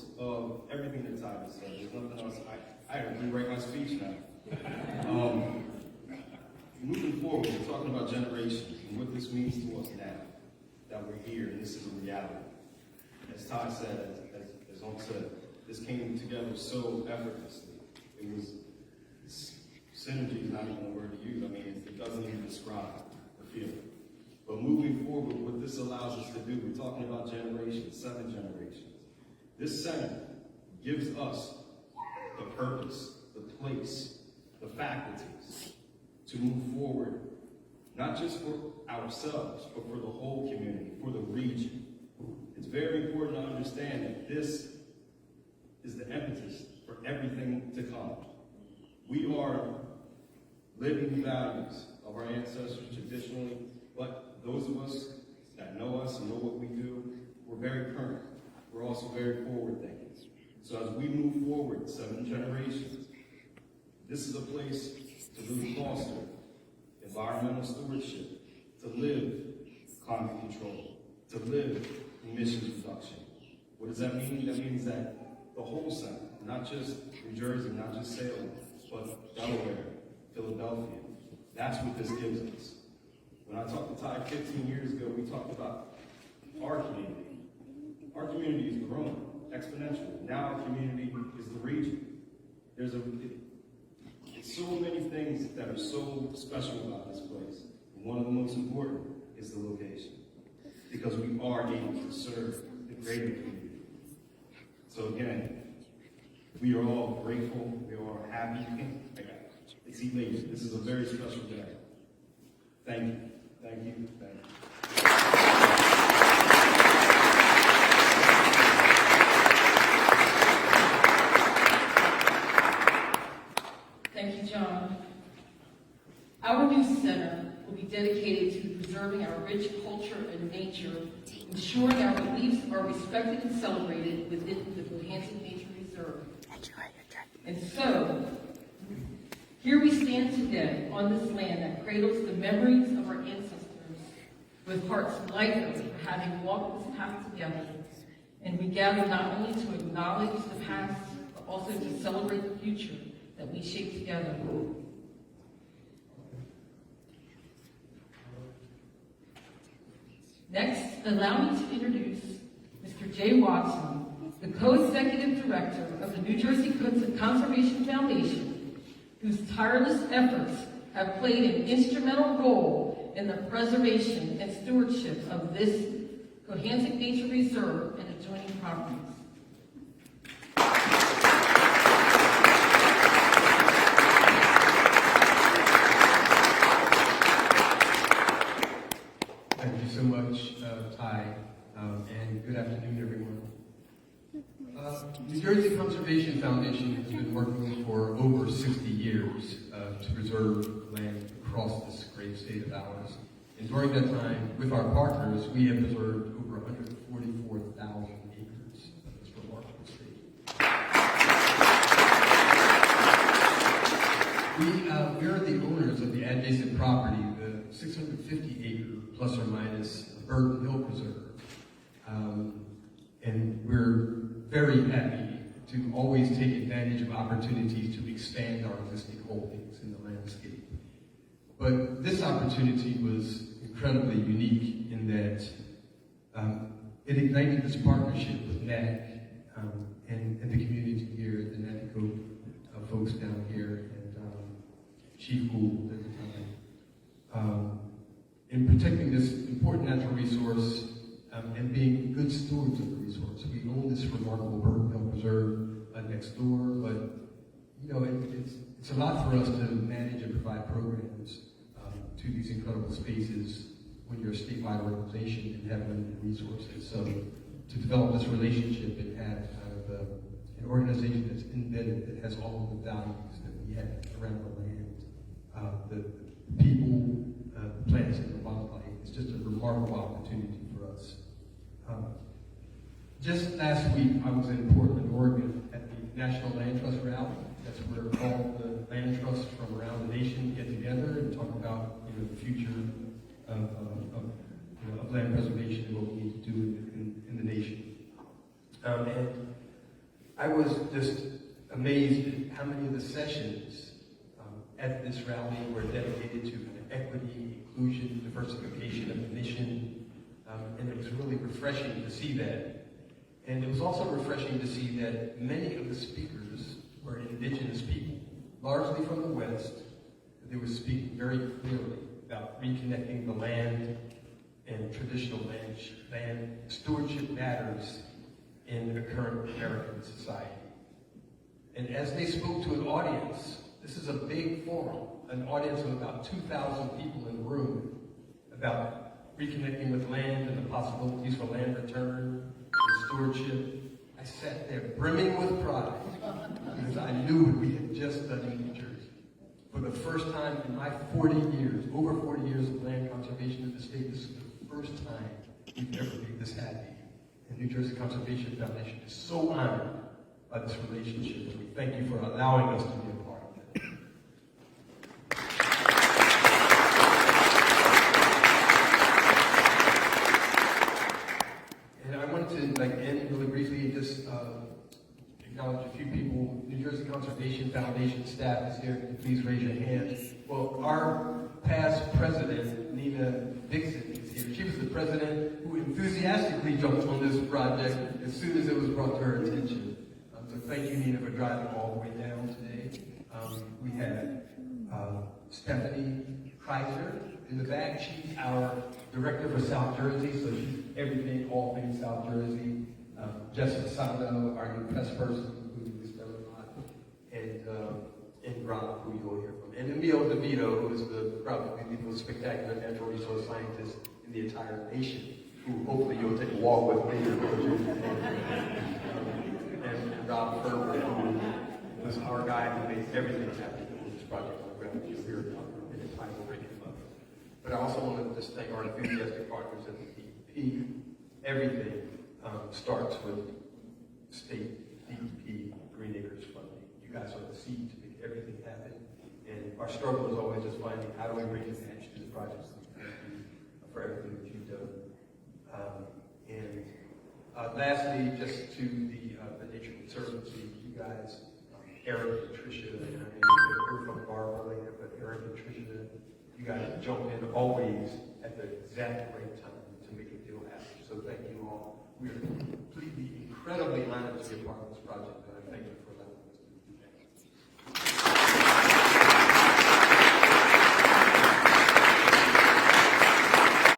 importance of everything that Ty just said. There's nothing else. I had to rewrite my speech now. Moving forward, we're talking about generations and what this means to us now that we're here and this is a reality. As Ty said, as Unc said, this came together so effortlessly. It was, synergy is not even a word to use. I mean, it doesn't even describe the feeling. But moving forward, what this allows us to do, we're talking about generations, 7 generations. This center gives us the purpose, the place, the faculties to move forward, not just for ourselves, but for the whole community, for the region. It's very important to understand that this is the impetus for everything to come. We are living the values of our ancestors traditionally, but those of us that know us and know what we do, we're very current. We're also very forward-thinking. So as we move forward 7 generations, this is a place to really foster environmental stewardship, to live climate control, to live emissions reduction. What does that mean? That means that the whole center, not just New Jersey, not just Salem, but Delaware, Philadelphia. That's what this gives us. When I talked to Ty 15 years ago, we talked about our community. Our community is growing exponentially. Now our community is the region. It's so many things that are so special about this place. And one of the most important is the location, because we are able to serve the greater community. So again, we are all grateful. We are all happy. It's elated. This is a very special day. Thank you. Thank you. Thank you. Thank you, John. Our new center will be dedicated to preserving our rich culture and nature, ensuring our beliefs are respected and celebrated within the Cohanzick Nature Reserve. And so, here we stand today on this land that cradles the memories of our ancestors, with hearts lighter for having walked this path together. And we gather not only to acknowledge the past, but also to celebrate the future that we shape together. Next, allow me to introduce Mr. Jay Watson, the co-executive director of the New Jersey Conservation Foundation, whose tireless efforts have played an instrumental role in the preservation and stewardship of this Cohanzick Nature Reserve and adjoining properties. Thank you so much, Ty, and good afternoon, everyone. New Jersey Conservation Foundation has been working for over 60 years to preserve land across this great state of ours. And during that time, with our partners, we have preserved over 144,000 acres of this remarkable state. We are the owners of the adjacent property, the 650-acre plus or minus Burton Hill Preserve. And we're very happy to always take advantage of opportunities to expand our existing holdings in the landscape. But this opportunity was incredibly unique in that it ignited this partnership with NAC and the community here, the Natico folks down here, and Chief Gould at the time, in protecting this important natural resource and being good stewards of the resource. We own this remarkable Burton Hill Preserve next door, but you know it's a lot for us to manage and provide programs to these incredible spaces when you're a statewide organization and have limited resources. So to develop this relationship and have kind of an organization that's embedded, that has all of the values that we have around the land, the people, the plants, and the wildlife, it's just a remarkable opportunity for us. Just last week, I was in Portland, Oregon at the National Land Trust Rally. That's where all the land trusts from around the nation get together and talk about the future of land preservation and what we need to do in the nation. And I was just amazed at how many of the sessions at this rally were dedicated to equity, inclusion, diversification of the mission, and it was really refreshing to see that. And it was also refreshing to see that many of the speakers were indigenous people, largely from the West. They were speaking very clearly about reconnecting the land and traditional land stewardship matters in the current American society. And as they spoke to an audience, this is a big forum, an audience of about 2,000 people in the room, about reconnecting with land and the possibilities for land return and stewardship. I sat there brimming with pride because I knew what we had just done in New Jersey. For the first time in my 40 years, over 40 years of land conservation in the state, this is the first time we've ever made this happy. And New Jersey Conservation Foundation is so honored by this relationship, and we thank you for allowing us to be a part of it. And I wanted to end really briefly and just acknowledge a few people. New Jersey Conservation Foundation staff is here. Please raise your hands. Well, our past president, Nina Dixon, is here. She was the president who enthusiastically jumped on this project as soon as it was brought to her attention. So thank you, Nina, for driving all the way down today. We have Stephanie Kaiser in the back. She's our director for South Jersey, so she's everything, all things South Jersey. Jessica Sando, our new press person, who is done a lot, and Rob, who you'll hear from. And Emil DeVito, who is probably the most spectacular natural resource scientist in the entire nation, who hopefully you'll take a walk with later. And Rob Ferber, who was our guy who made everything happen in this project on the ground. You'll hear about in his time will bring him up. But I also want to just thank our enthusiastic partners at the DEP. Everything starts with state DEP Green Acres funding. You guys are the seed to make everything happen. And our struggle is always just finding how do we bring advantage to the projects. Thank you for everything that you've done. Lastly, just to the Nature Conservancy, you guys, Eric and Tricia, and I mean, we're from Barbara later, but Eric and Tricia, you guys jump in always at the exact right time to make a deal happen. So thank you all. We are completely, incredibly honored to be a part of this project, and I thank you for allowing